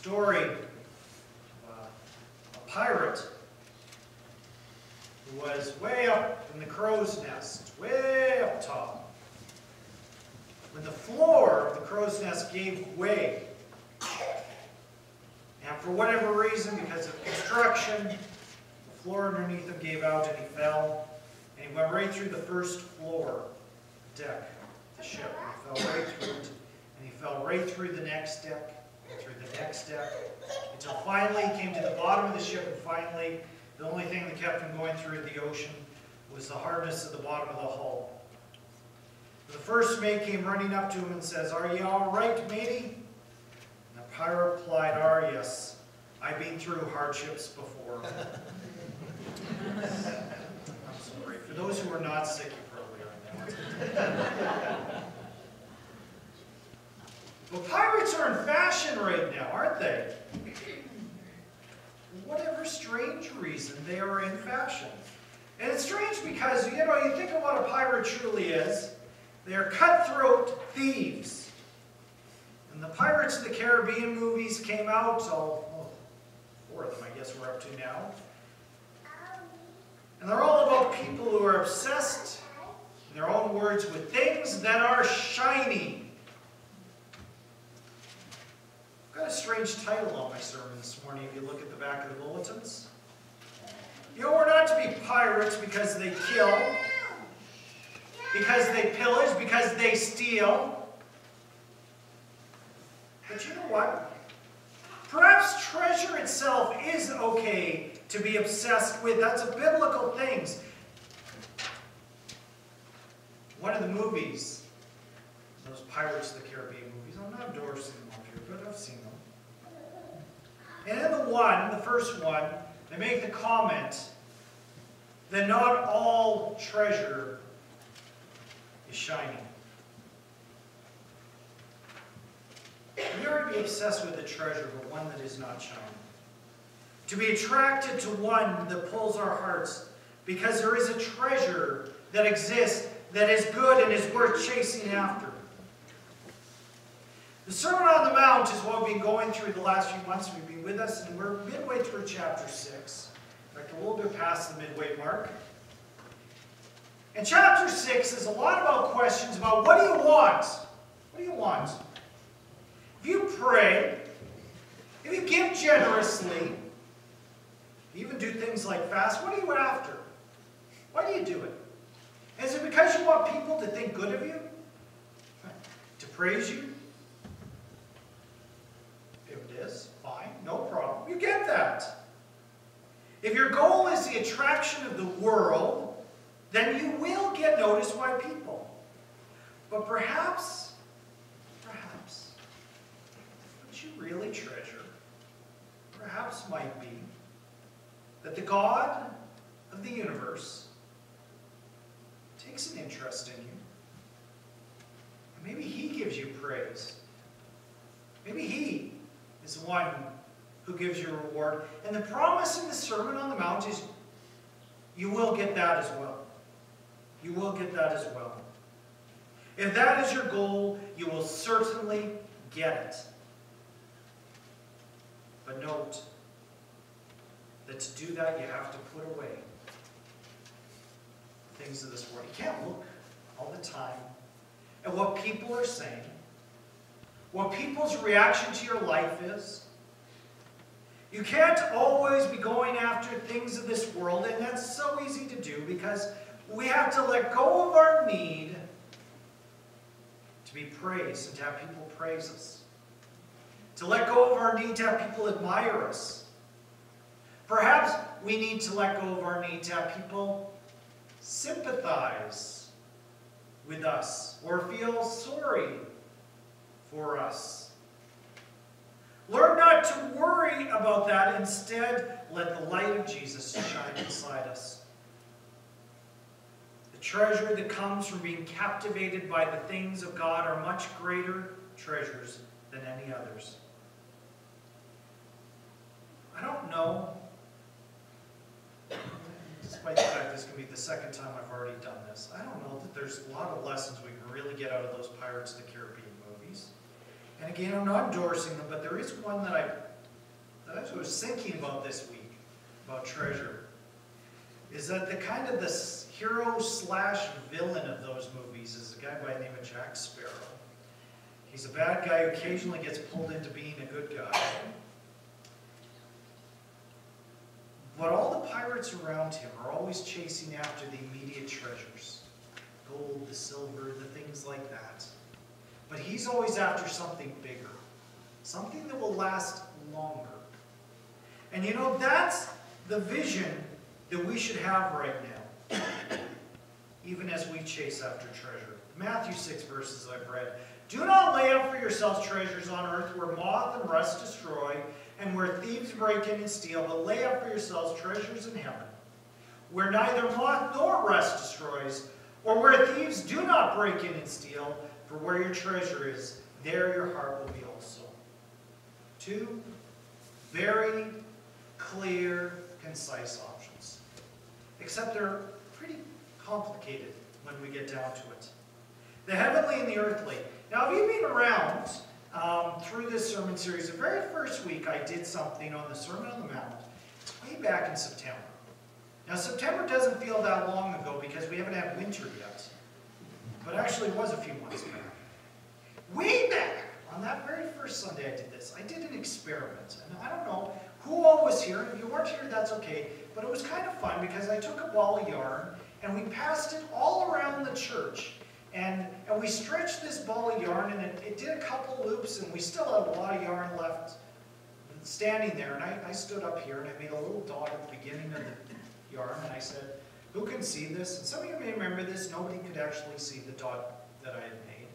story of a pirate who was way up in the crow's nest, way up top. When the floor of the crow's nest gave way, and for whatever reason, because of construction, the floor underneath him gave out and he fell, and he went right through the first floor deck of the ship. He fell right through it, and he fell right through the next deck, and through the next deck, until finally he came to the bottom of the ship, and finally the only thing that kept him going through the ocean was the hardness of the bottom of the hull. The first mate came running up to him and says, "Are you all right, matey?" And the pirate replied, yes, I've been through hardships before." I'm sorry. For those who are not sick, you probably are now. Well, pirates are in fashion right now, aren't they? For whatever strange reason, they are in fashion. And it's strange because, you think of what a pirate truly is. They are cutthroat thieves. And the Pirates of the Caribbean movies came out, four of them I guess we're up to now. And they're all about people who are obsessed, in their own words, with things that are shiny. I've got a strange title on my sermon this morning if you look at the back of the bulletins. We're not to be pirates because they kill, because they pillage, because they steal. But you know what? Perhaps treasure itself is okay to be obsessed with. That's a biblical thing. One of the movies, those Pirates of the Caribbean movies, I'm not endorsing them up here, but I've seen them. And in the first one, they make the comment that not all treasure is shiny. We are to be obsessed with a treasure, but one that is not shiny. To be attracted to one that pulls our hearts, because there is a treasure that exists that is good and is worth chasing after. The Sermon on the Mount is what we've been going through the last few months. You've been with us, and we're midway through chapter 6. In fact, a little bit past the midway mark. And chapter 6 is a lot about questions about what do you want? What do you want? If you pray, if you give generously, you even do things like fast, what are you after? Why do you do it? Is it because you want people to think good of you? To praise you? If it is, fine, no problem. You get that. If your goal is the attraction of the world, then you will get noticed by people. But perhaps, what you really treasure, perhaps might be that the God of the universe takes an interest in you. And maybe He gives you praise. Maybe He is the one who gives you a reward. And the promise in the Sermon on the Mount is you will get that as well. You will get that as well. If that is your goal, you will certainly get it. But note that to do that, you have to put away things of this world. You can't look all the time at what people are saying, what people's reaction to your life is. You can't always be going after things of this world, and that's so easy to do because we have to let go of our need to be praised and to have people praise us. To let go of our need to have people admire us. Perhaps we need to let go of our need to have people sympathize with us or feel sorry for us. Learn not to worry about that. Instead, let the light of Jesus shine inside us. The treasure that comes from being captivated by the things of God are much greater treasures than any others. I don't know, despite the fact this can be the second time I've already done this, I don't know that there's a lot of lessons we can really get out of those Pirates of the Caribbean movies. And again, I'm not endorsing them, but there is one that I was thinking about this week, about treasure, is that the kind of the hero slash villain of those movies is a guy by the name of Jack Sparrow. He's a bad guy who occasionally gets pulled into being a good guy. But all the pirates around him are always chasing after the immediate treasures. Gold, the silver, the things like that. But he's always after something bigger. Something that will last longer. And you know, that's the vision that we should have right now. Even as we chase after treasure. Matthew 6 verses I've read. Do not lay up for yourselves treasures on earth where moth and rust destroy and where thieves break in and steal, but lay up for yourselves treasures in heaven, where neither moth nor rust destroys, or where thieves do not break in and steal, for where your treasure is, there your heart will be also. Two very clear, concise options. Except they're pretty complicated when we get down to it. The heavenly and the earthly. Now, if you've been around through this sermon series, the very first week I did something on the Sermon on the Mount. It's way back in September. Now, September doesn't feel that long ago because we haven't had winter yet. But actually it was a few months back. Way back, on that very first Sunday I did this, I did an experiment. And I don't know who all was here. If you weren't here, that's okay. But it was kind of fun because I took a ball of yarn and we passed it all around the church. And we stretched this ball of yarn, and it did a couple loops, and we still had a lot of yarn left standing there. And I stood up here, and I made a little dot at the beginning of the yarn, and I said, who can see this? And some of you may remember this. Nobody could actually see the dot that I had made,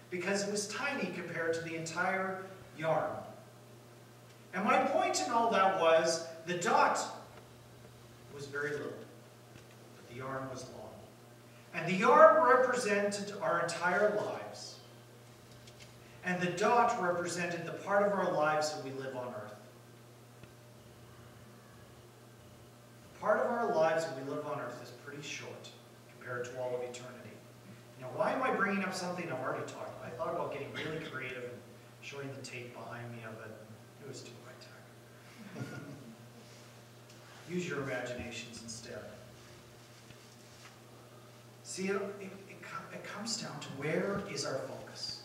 because it was tiny compared to the entire yarn. And my point in all that was, the dot was very little, but the yarn was long. And the yarn represented our entire lives. And the dot represented the part of our lives that we live on earth. The part of our lives that we live on earth is pretty short compared to all of eternity. Now, why am I bringing up something I've already talked about? I thought about getting really creative and showing the tape behind me of it. It was too high-tech. Use your imaginations instead. See, it comes down to where is our focus?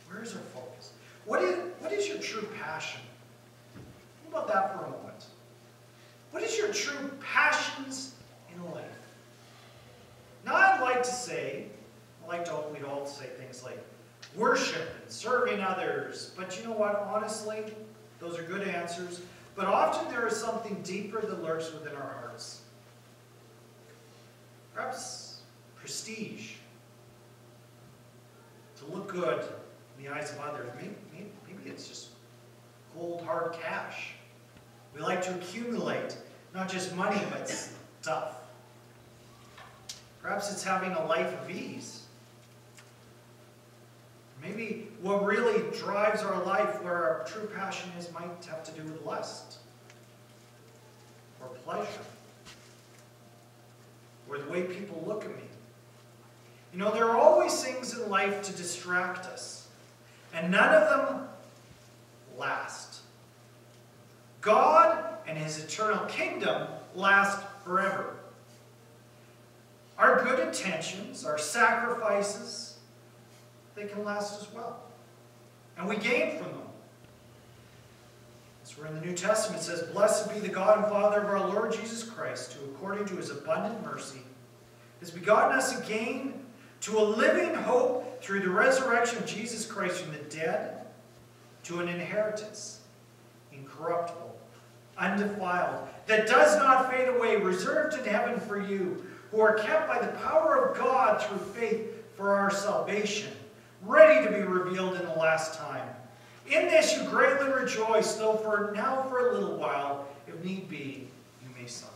Where is our focus? What is your true passion? Think about that for a moment. What is your true passions in life? Now, I'd like to say, we'd all say things like worship and serving others. But you know what? Honestly, those are good answers. But often there is something deeper that lurks within our hearts. Perhaps prestige, to look good in the eyes of others. Maybe it's just cold, hard cash. We like to accumulate not just money, but stuff. Perhaps it's having a life of ease. Maybe what really drives our life, where our true passion is, might have to do with lust or pleasure or the way people look at me. You know, there are always things in life to distract us, and none of them last. God and His eternal kingdom last forever. Our good intentions, our sacrifices, they can last as well. And we gain from them. That's where in the New Testament it says, "Blessed be the God and Father of our Lord Jesus Christ, who according to His abundant mercy has begotten us again to a living hope through the resurrection of Jesus Christ from the dead, to an inheritance incorruptible, undefiled, that does not fade away, reserved in heaven for you, who are kept by the power of God through faith for our salvation, ready to be revealed in the last time. In this you greatly rejoice, though now for a little while, if need be, you may suffer."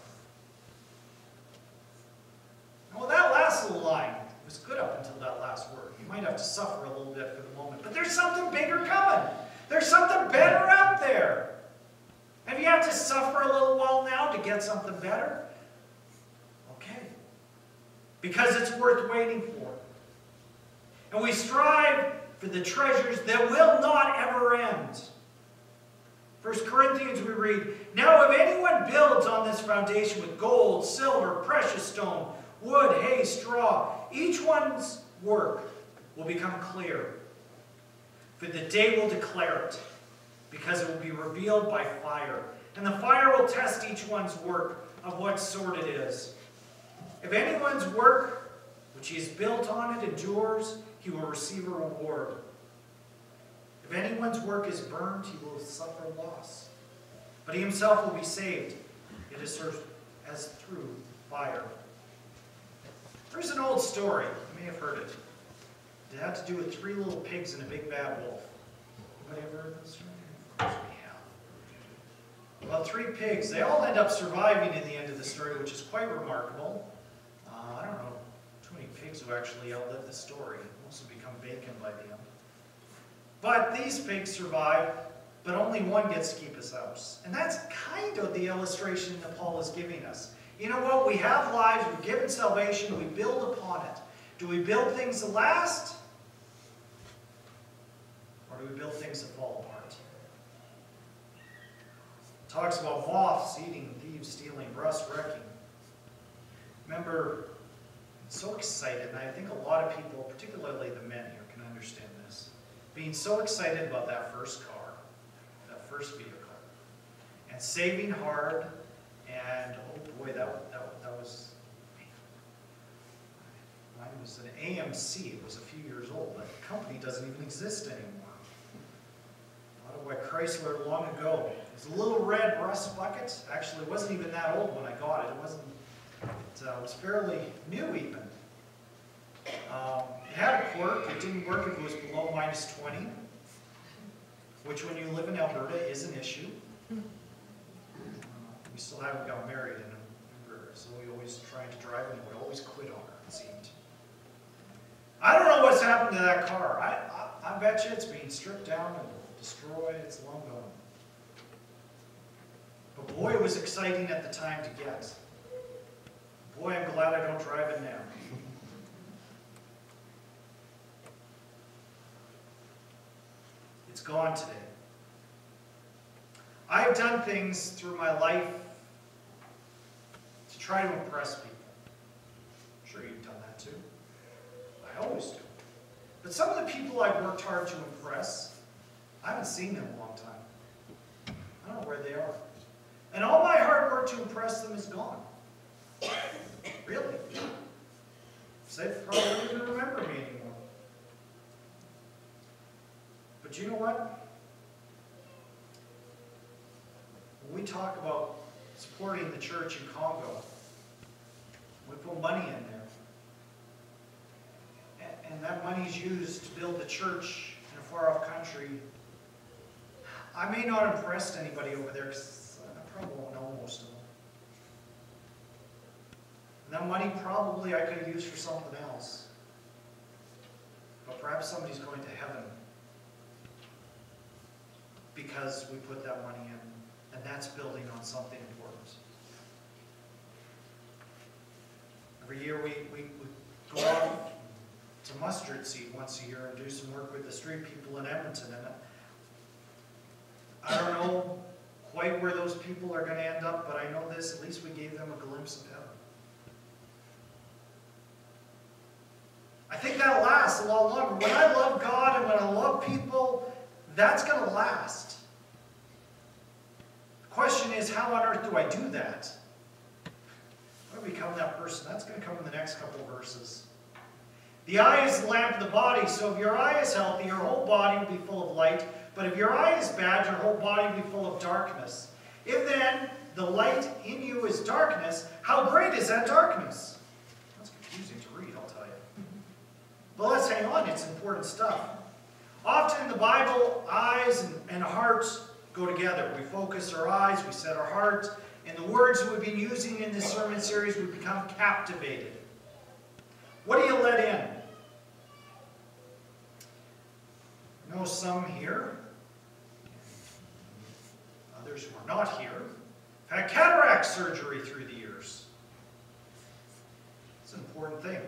Well, that last little line was good up until that last word. You might have to suffer a little bit for the moment, but there's something bigger coming. There's something better out there. And if you have to suffer a little while now to get something better, okay. Because it's worth waiting for. And we strive for the treasures that will not ever end. 1 Corinthians we read, "Now if anyone builds on this foundation with gold, silver, precious stone, wood, hay, straw, each one's work will become clear. For the day will declare it, because it will be revealed by fire. And the fire will test each one's work of what sort it is. If anyone's work, which he has built on it, endures, he will receive a reward. If anyone's work is burned, he will suffer loss. But he himself will be saved, it is as through fire." There's an old story, you may have heard it. It had to do with 3 little pigs and a big bad wolf. Anybody ever heard this story? Of course we have. Well, 3 pigs, they all end up surviving in the end of the story, which is quite remarkable. I don't know too many pigs who actually outlive the story. Most have become bacon by the end. But these pigs survive, but only one gets to keep his house. And that's kind of the illustration that Paul is giving us. You know what? We have lives, we're given salvation, we build upon it. Do we build things that last? Or do we build things that fall apart? It talks about moths eating, thieves stealing, rust wrecking. Remember, I'm so excited, and I think a lot of people, particularly the men here, can understand this. Being so excited about that first car, that first vehicle, and saving hard, and oh boy, that was, mine was an AMC. It was a few years old. That company doesn't even exist anymore. A lot of what Chrysler long ago. It was a little red rust bucket. Actually, it wasn't even that old when I got it. It was fairly new even. It had a quirk. It didn't work if it was below -20, which when you live in Alberta is an issue. We still haven't got married, and so we always tried to drive, and it would always quit on her, it seemed. I don't know what's happened to that car. I bet you it's being stripped down and destroyed. It's long gone. But boy, it was exciting at the time to get. Boy, I'm glad I don't drive it now. It's gone today. I've done things through my life to try to impress people. I'm sure you've done that too. I always do. But some of the people I've worked hard to impress, I haven't seen them in a long time. I don't know where they are. And all my hard work to impress them is gone. Really. So they probably don't even remember me anymore. But you know what? When we talk about supporting the church in Congo, we put money in there. And that money is used to build the church in a far-off country. I may not have impressed anybody over there because I probably won't know most of them. And that money probably I could have used for something else. But perhaps somebody's going to heaven because we put that money in. And that's building on something important. Every year we go off to Mustard Seed once a year and do some work with the street people in Edmonton. And I don't know quite where those people are going to end up, but I know this, at least we gave them a glimpse of heaven. I think that'll last a lot longer. When I love God and when I love people, that's going to last. The question is, how on earth do I do that? How do I become that person? That's going to come in the next couple of verses. The eye is the lamp of the body, so if your eye is healthy, your whole body will be full of light. But if your eye is bad, your whole body will be full of darkness. If then the light in you is darkness, how great is that darkness? That's confusing to read, I'll tell you. But let's hang on, it's important stuff. Often in the Bible, eyes and hearts go together. We focus our eyes, we set our heart. In the words that we've been using in this sermon series, we become captivated. What do you let in? I know some here, others who are not here, have had cataract surgery through the years. It's an important thing.